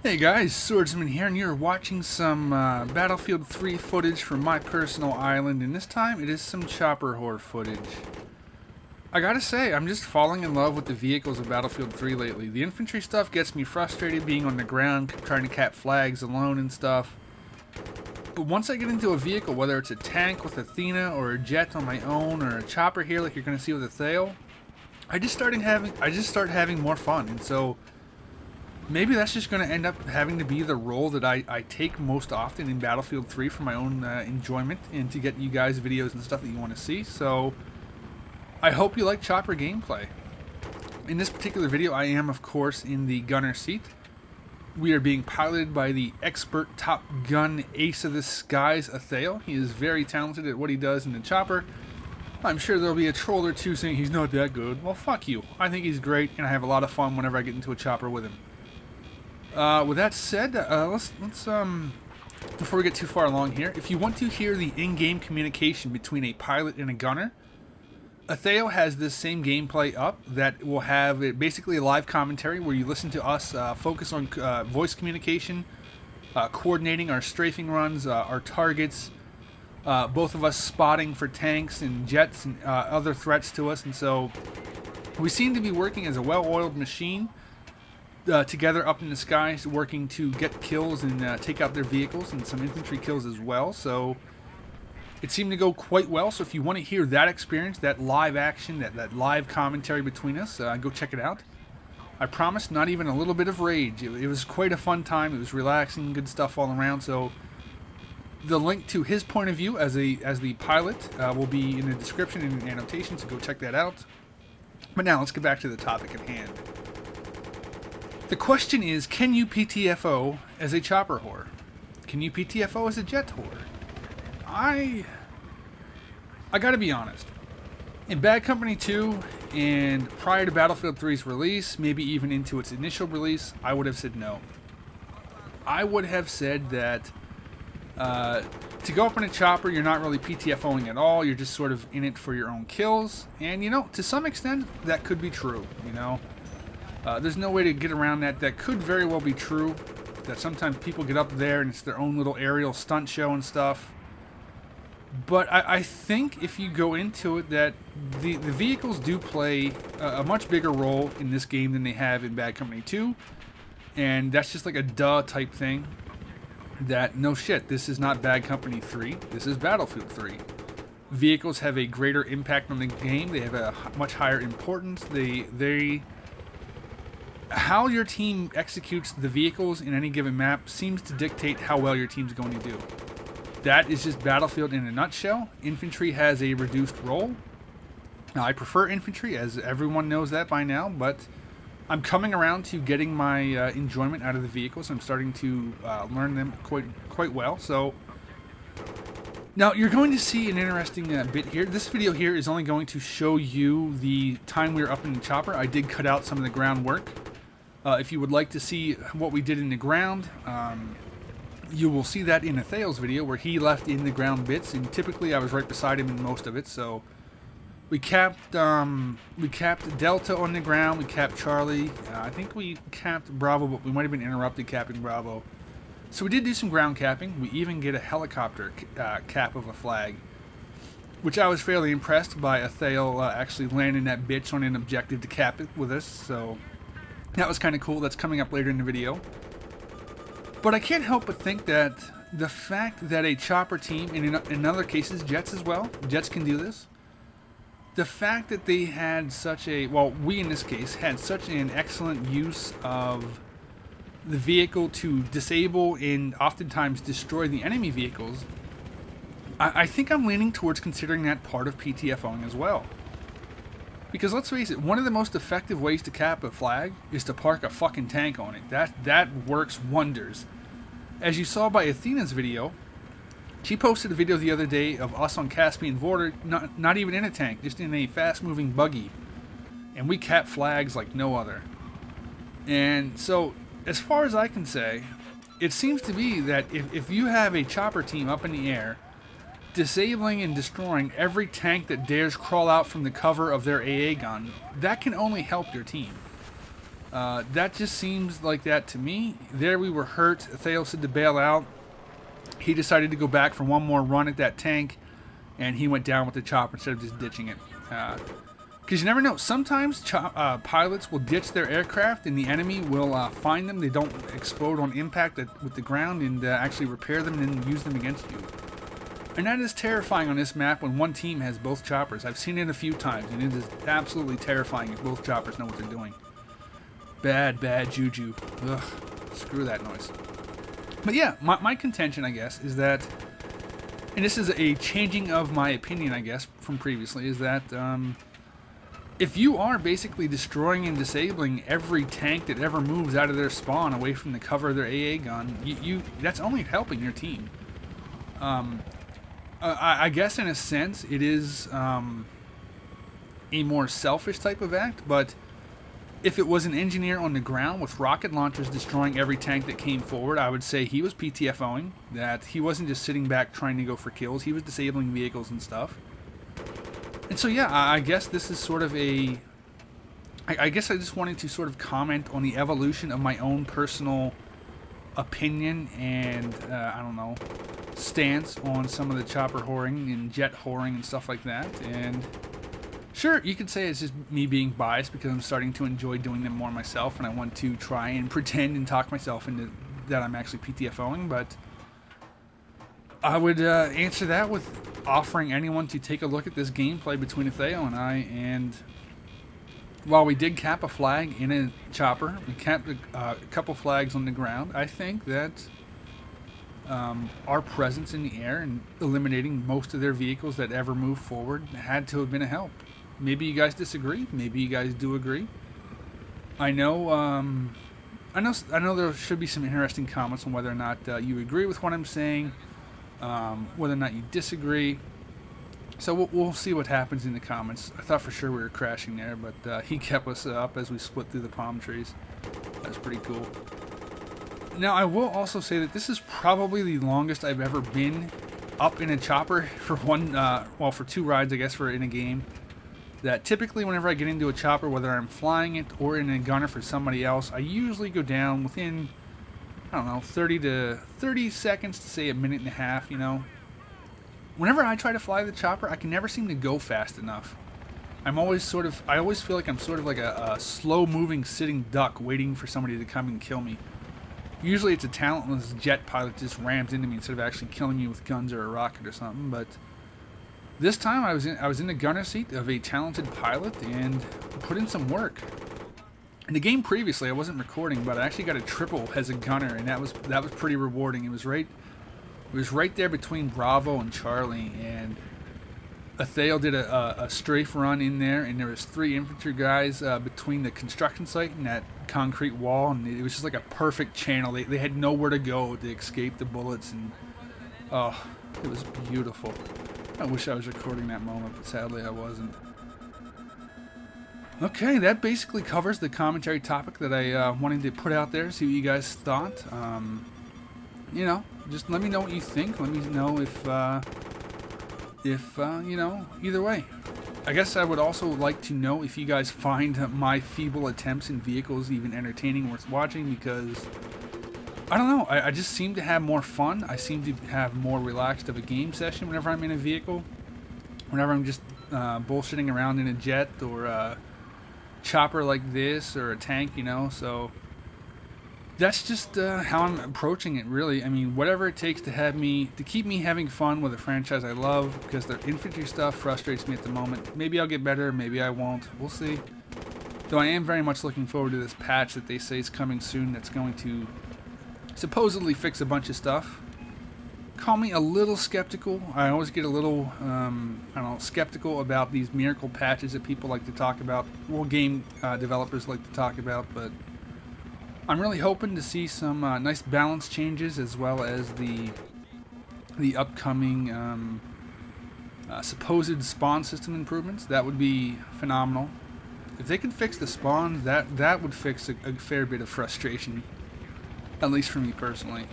Hey guys, Swordsman here, and you're watching some Battlefield 3 footage from my personal island, and this time it is some chopper horde footage. I gotta say, I'm just falling in love with the vehicles of Battlefield 3 lately. The infantry stuff gets me frustrated being on the ground, trying to cap flags alone and stuff. But once I get into a vehicle, whether it's a tank with Athena, or a jet on my own, or a chopper here like you're gonna see with Aethyal, I just start having more fun, and so maybe that's just going to end up having to be the role that I take most often in Battlefield 3 for my own enjoyment and to get you guys videos and stuff that you want to see. So I hope you like chopper gameplay. In this particular video, I am, of course, in the gunner seat. We are being piloted by the expert Top Gun ace of the skies, Aethyal. He is very talented at what he does in the chopper. I'm sure there'll be a troll or two saying he's not that good. Well, fuck you. I think he's great, and I have a lot of fun whenever I get into a chopper with him. With that said, let's before we get too far along here, if you want to hear the in-game communication between a pilot and a gunner, Aethyal has this same gameplay up that will have basically a live commentary where you listen to us focus on voice communication, coordinating our strafing runs, our targets, both of us spotting for tanks and jets and other threats to us, and so we seem to be working as a well-oiled machine. Together up in the skies, working to get kills and take out their vehicles, and some infantry kills as well. So it seemed to go quite well. So if you want to hear that experience, that live action, that live commentary between us, go check it out. I promise, not even a little bit of rage. It was quite a fun time. It was relaxing, good stuff all around. So the link to his point of view as the pilot will be in the description and in annotations, so go check that out. But now let's get back to the topic at hand. The question is, can you PTFO as a chopper whore? Can you PTFO as a jet whore? I gotta be honest. In Bad Company 2, and prior to Battlefield 3's release, maybe even into its initial release, I would have said no. I would have said that to go up in a chopper, you're not really PTFOing at all. You're just sort of in it for your own kills. And, to some extent, that could be true, There's no way to get around that. That could very well be true. That sometimes people get up there and it's their own little aerial stunt show and stuff. But I think if you go into it, that the vehicles do play a much bigger role in this game than they have in Bad Company 2. And that's just like a duh type thing. That, no shit, this is not Bad Company 3. This is Battlefield 3. Vehicles have a greater impact on the game. They have a much higher importance. How your team executes the vehicles in any given map seems to dictate how well your team's going to do. That is just Battlefield in a nutshell. Infantry has a reduced role. Now, I prefer infantry, as everyone knows that by now, but I'm coming around to getting my enjoyment out of the vehicles. I'm starting to learn them quite well. So now you're going to see an interesting bit here. This video here is only going to show you the time we were up in the chopper. I did cut out some of the groundwork. If you would like to see what we did in the ground, you will see that in Aethyal's video where he left in the ground bits, and typically I was right beside him in most of it. So we capped Delta on the ground, we capped Charlie. I think we capped Bravo, but we might have been interrupted capping Bravo. So we did do some ground capping. We even get a helicopter cap of a flag, which I was fairly impressed by Aethyal actually landing that bitch on an objective to cap it with us. So that was kind of cool. That's coming up later in the video. But I can't help but think that the fact that a chopper team, and in other cases jets as well, jets can do this, the fact that they had we in this case had such an excellent use of the vehicle to disable and oftentimes destroy the enemy vehicles, I think I'm leaning towards considering that part of PTFOing as well. Because let's face it, one of the most effective ways to cap a flag is to park a fucking tank on it. That works wonders. As you saw by Athena's video, she posted a video the other day of us on Caspian Border, not even in a tank, just in a fast-moving buggy. And we cap flags like no other. And so, as far as I can say, it seems to be that if you have a chopper team up in the air, disabling and destroying every tank that dares crawl out from the cover of their AA gun, that can only help your team. That just seems like that to me. There we were hurt. Aethyal said to bail out. He decided to go back for one more run at that tank, and he went down with the chopper instead of just ditching it. Because you never know. Sometimes pilots will ditch their aircraft, and the enemy will find them. They don't explode on impact with the ground and actually repair them and then use them against you. And that is terrifying on this map when one team has both choppers. I've seen it a few times, and it is absolutely terrifying if both choppers know what they're doing. Bad, bad juju. Ugh, screw that noise. But yeah, my contention, I guess, is that, and this is a changing of my opinion, I guess, from previously, is that if you are basically destroying and disabling every tank that ever moves out of their spawn away from the cover of their AA gun, that's only helping your team. I guess in a sense it is a more selfish type of act, but if it was an engineer on the ground with rocket launchers destroying every tank that came forward, I would say he was PTFOing, that he wasn't just sitting back trying to go for kills, he was disabling vehicles and stuff. And so yeah, I guess this is sort of a... I guess I just wanted to sort of comment on the evolution of my own personal opinion and, I don't know, stance on some of the chopper whoring and jet whoring and stuff like that. And sure, you could say it's just me being biased because I'm starting to enjoy doing them more myself and I want to try and pretend and talk myself into that I'm actually PTFOing, but I would answer that with offering anyone to take a look at this gameplay between Aethyal and I. And while we did cap a flag in a chopper, we capped a couple flags on the ground, I think that our presence in the air and eliminating most of their vehicles that ever moved forward had to have been a help. Maybe you guys disagree. Maybe you guys do agree. I know there should be some interesting comments on whether or not you agree with what I'm saying, whether or not you disagree. So we'll see what happens in the comments. I thought for sure we were crashing there, but he kept us up as we split through the palm trees. That's pretty cool. Now, I will also say that this is probably the longest I've ever been up in a chopper for for 2 rides, I guess, for in a game. That typically whenever I get into a chopper, whether I'm flying it or in a gunner for somebody else, I usually go down within, I don't know, 30 seconds to say a minute and a half, you know. Whenever I try to fly the chopper, I can never seem to go fast enough. I always feel like I'm sort of like a slow-moving sitting duck waiting for somebody to come and kill me. Usually it's a talentless jet pilot that just rams into me instead of actually killing me with guns or a rocket or something, but this time I was in the gunner seat of a talented pilot and put in some work. In the game previously, I wasn't recording, but I actually got a triple as a gunner, and that was pretty rewarding. It was right there between Bravo and Charlie, and Aethyal did a strafe run in there, and there was 3 infantry guys between the construction site and that concrete wall, and it was just like a perfect channel. They had nowhere to go to escape the bullets, and oh, it was beautiful. I wish I was recording that moment, but sadly I wasn't. Okay, that basically covers the commentary topic that I wanted to put out there, see what you guys thought. You know, just let me know what you think. Let me know if you know, either way. I guess I would also like to know if you guys find my feeble attempts in vehicles even entertaining, worth watching, because I don't know, I just seem to have more fun. I seem to have more relaxed of a game session whenever I'm in a vehicle. Whenever I'm just bullshitting around in a jet or a chopper like this or a tank, you know, so that's just how I'm approaching it, really. I mean, whatever it takes to keep me having fun with a franchise I love, because their infantry stuff frustrates me at the moment. Maybe I'll get better, maybe I won't. We'll see. Though I am very much looking forward to this patch that they say is coming soon that's going to supposedly fix a bunch of stuff. Call me a little skeptical. I always get a little, I don't know, skeptical about these miracle patches that people like to talk about, well, game developers like to talk about, but I'm really hoping to see some nice balance changes, as well as the upcoming supposed spawn system improvements. That would be phenomenal. If they could fix the spawn, that would fix a fair bit of frustration, at least for me personally.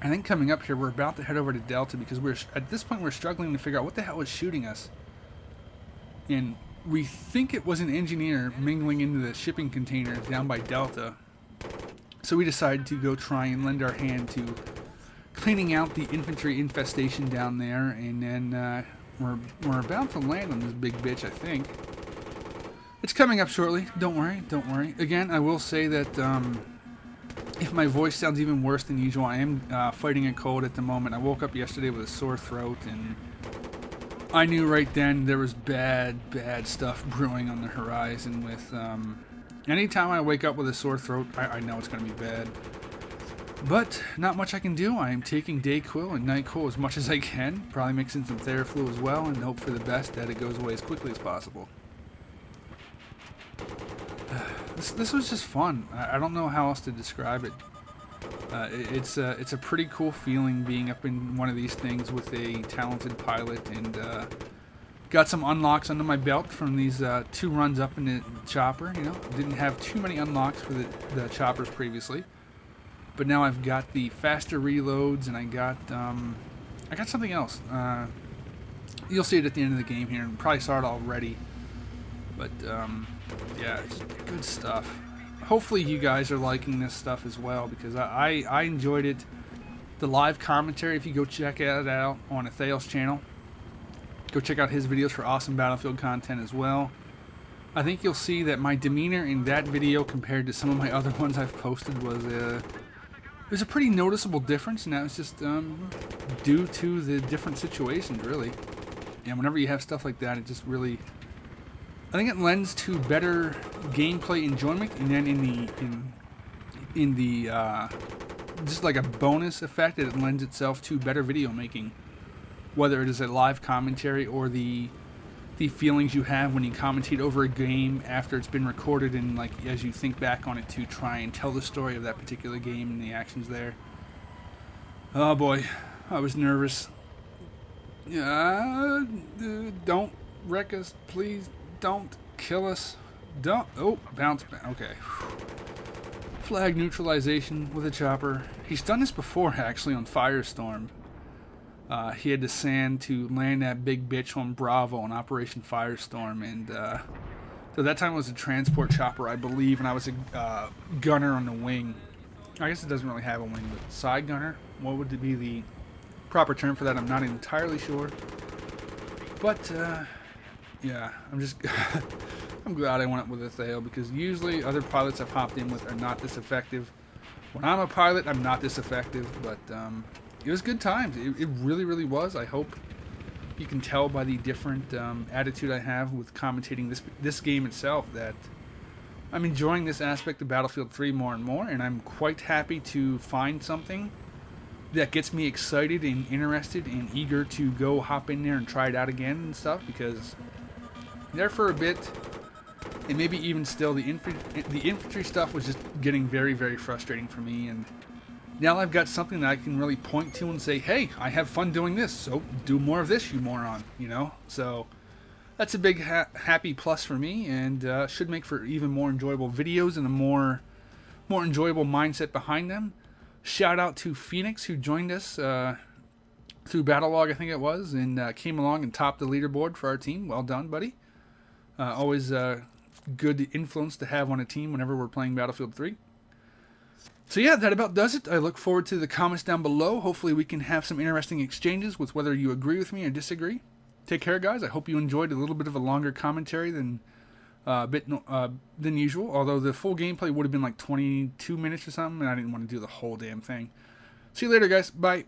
I think coming up here, we're about to head over to Delta, because at this point we're struggling to figure out what the hell is shooting us. And we think it was an engineer mingling into the shipping containers down by Delta. So we decided to go try and lend our hand to cleaning out the infantry infestation down there, and then we're about to land on this big bitch, I think. It's coming up shortly. Don't worry, don't worry. Again, I will say that if my voice sounds even worse than usual, I am fighting a cold at the moment. I woke up yesterday with a sore throat, and I knew right then there was bad stuff brewing on the horizon with... anytime I wake up with a sore throat, I know it's going to be bad. But not much I can do. I am taking Dayquil and NyQuil as much as I can. Probably mixing some Theraflu as well, and hope for the best that it goes away as quickly as possible. This was just fun. I don't know how else to describe it. It's a pretty cool feeling being up in one of these things with a talented pilot, and got some unlocks under my belt from these 2 runs up in the chopper. You know, didn't have too many unlocks for the choppers previously, but now I've got the faster reloads, and I got something else. You'll see it at the end of the game here, and probably saw it already. But yeah, it's good stuff. Hopefully you guys are liking this stuff as well, because I enjoyed it. The live commentary, if you go check it out on Aethyl's channel, go check out his videos for awesome Battlefield content as well. I think you'll see that my demeanor in that video compared to some of my other ones I've posted there's a pretty noticeable difference, and that was just due to the different situations, really. And whenever you have stuff like that, it just really... I think it lends to better gameplay enjoyment, and then in the just like a bonus effect, it lends itself to better video making, whether it is a live commentary or the feelings you have when you commentate over a game after it's been recorded, and like as you think back on it to try and tell the story of that particular game and the actions there. Oh boy, I was nervous. Don't wreck us, please. Don't kill us. Don't. Oh, bounce back. Okay. Flag neutralization with a chopper. He's done this before, actually, on Firestorm. He had to sand to land that big bitch on Bravo on Operation Firestorm, and so that time it was a transport chopper, I believe, and I was a gunner on the wing. I guess it doesn't really have a wing, but side gunner. What would be the proper term for that? I'm not entirely sure. But yeah, I'm just I'm glad I went up with Aethyal, because usually other pilots I've hopped in with are not this effective. When I'm a pilot, I'm not this effective, but it was good times. It really, really was. I hope you can tell by the different attitude I have with commentating this game itself that I'm enjoying this aspect of Battlefield 3 more and more, and I'm quite happy to find something that gets me excited and interested and eager to go hop in there and try it out again and stuff, because there for a bit, and maybe even still, the infantry stuff was just getting very, very frustrating for me, and now I've got something that I can really point to and say, hey, I have fun doing this, so do more of this, you moron, you know? So that's a big happy plus for me, and should make for even more enjoyable videos and a more enjoyable mindset behind them. Shout out to Phoenix, who joined us through Battlelog, I think it was, and came along and topped the leaderboard for our team. Well done, buddy. Always good influence to have on a team whenever we're playing Battlefield 3. So yeah, that about does it. I look forward to the comments down below. Hopefully we can have some interesting exchanges with whether you agree with me or disagree. Take care, guys. I hope you enjoyed a little bit of a longer commentary than usual, although the full gameplay would have been like 22 minutes or something, and I didn't want to do the whole damn thing. See you later, guys. Bye.